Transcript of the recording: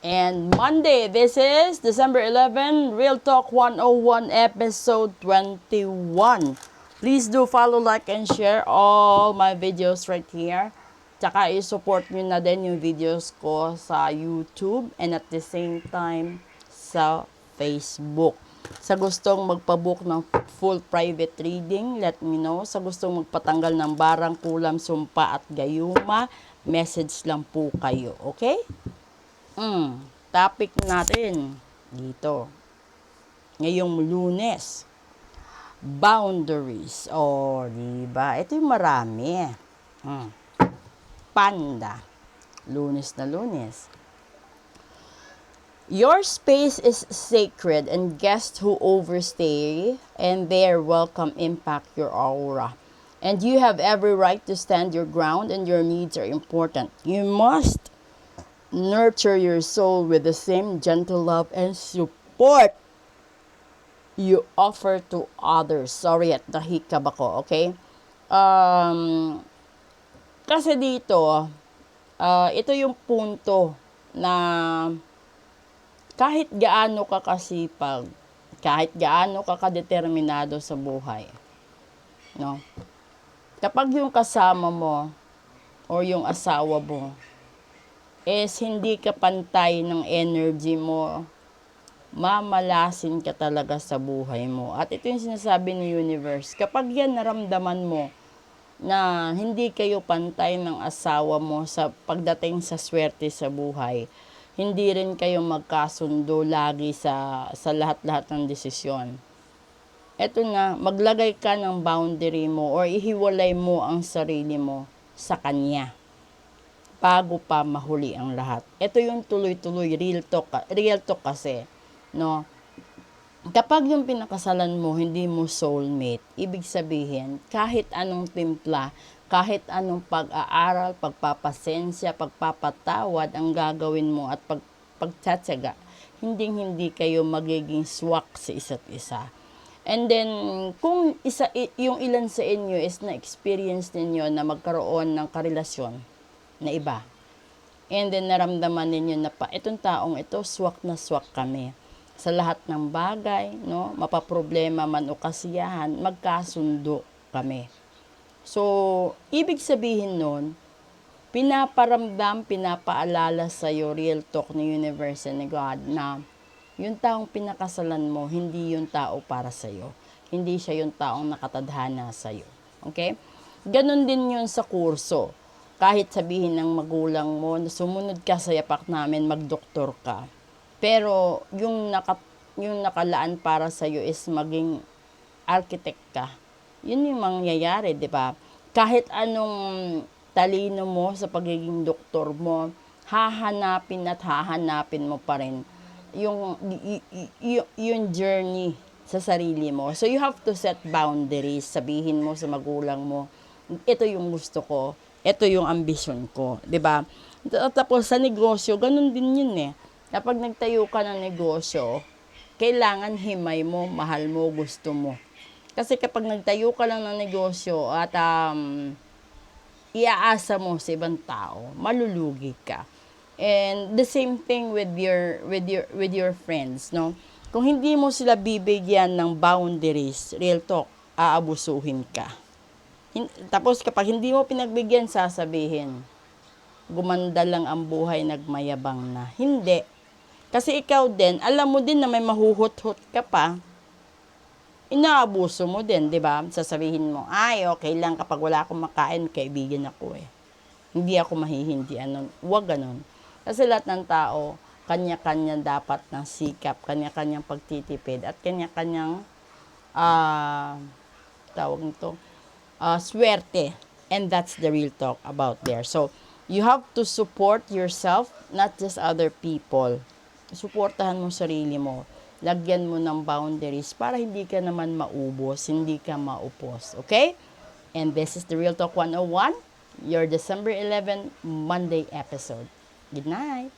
And Monday, this is December 11, Real Talk 101, episode 21. Please do follow, like, and share all my videos right here. Tsaka i-support nyo na din yung videos ko sa YouTube and at the same time sa Facebook. Sa gustong magpabook ng full private reading, let me know. Sa gustong magpatanggal ng barang, kulam, sumpa at gayuma, message lang po kayo. Okay? Topic natin dito. Ngayong Lunes. Boundaries. O, diba? Ito yung marami. Panda. Lunes na Lunes. Your space is sacred and guests who overstay and their welcome impact your aura. And you have every right to stand your ground and your needs are important. You must nurture your soul with the same gentle love and support you offer to others. Sorry at nahikab ako, okay? Kasi dito, ito yung punto na kahit gaano ka kasipag, kahit gaano ka kadeterminado sa buhay, no? Kapag yung kasama mo or yung asawa mo is hindi ka pantay ng energy mo, mamalasin ka talaga sa buhay mo. At ito yung sinasabi ng universe. Kapag yan naramdaman mo na hindi kayo pantay ng asawa mo sa pagdating sa swerte sa buhay, hindi rin kayo magkasundo lagi sa lahat-lahat ng desisyon. Ito na, maglagay ka ng boundary mo or ihiwalay mo ang sarili mo sa kanya bago pa mahuli ang lahat. Ito yung tuloy-tuloy, real talk kasi, no? Kapag yung pinakasalan mo, hindi mo soulmate, ibig sabihin, kahit anong timpla, kahit anong pag-aaral, pagpapasensya, pagpapatawad ang gagawin mo at pagtsatsaga, hindi kayo magiging swak sa isa't isa. And then, kung yung ilan sa inyo is na-experience ninyo na magkaroon ng karelasyon na iba. And then naramdaman ninyo na pa, itong taong ito, swak na swak kami. Sa lahat ng bagay, no, mapaproblema man o kasiyahan, magkasundo kami. So, ibig sabihin nun, pinapaalala sa'yo, real talk ni universe and ni God, na yung taong pinakasalan mo, hindi yung tao para sa'yo. Hindi siya yung taong nakatadhana sa'yo. Okay? Ganon din yun sa kurso. Kahit sabihin ng magulang mo na sumunod ka sa yapak namin, magdoktor ka. Pero yung nakalaan para sa iyo is maging architect ka. Yun yung mangyayari, di ba? Kahit anong talino mo sa pagiging doktor mo, hahanapin mo pa rin yung journey sa sarili mo. So you have to set boundaries. Sabihin mo sa magulang mo, ito yung gusto ko. Ito yung ambisyon ko, 'di ba? Tapos sa negosyo, ganun din 'yun eh. Kapag nagtayo ka ng negosyo, kailangan himay mo, mahal mo, gusto mo. Kasi kapag nagtayo ka lang ng negosyo at iaasa mo sa ibang tao, malulugi ka. And the same thing with your friends, no? Kung hindi mo sila bibigyan ng boundaries, real talk, aabusuhin ka. Tapos kapag hindi mo pinagbigyan, sasabihin, gumanda lang ang buhay, nagmayabang na. Hindi. Kasi ikaw din, alam mo din na may mahuhut-hut ka pa, inaabuso mo din, di ba? Sasabihin mo, ay, okay lang kapag wala akong makain, kaibigan ako eh. Hindi ako mahihindian nun. Huwag ganun. Kasi lahat ng tao, kanya-kanya dapat ng sikap, kanya-kanyang pagtitipid, at kanya-kanyang, tawag nito, swerte. And that's the real talk about there. So, you have to support yourself, not just other people. Suportahan mo sarili mo. Lagyan mo ng boundaries para hindi ka naman maubos, hindi ka maupos. Okay? And this is the Real Talk 101, your December 11 Monday episode. Good night!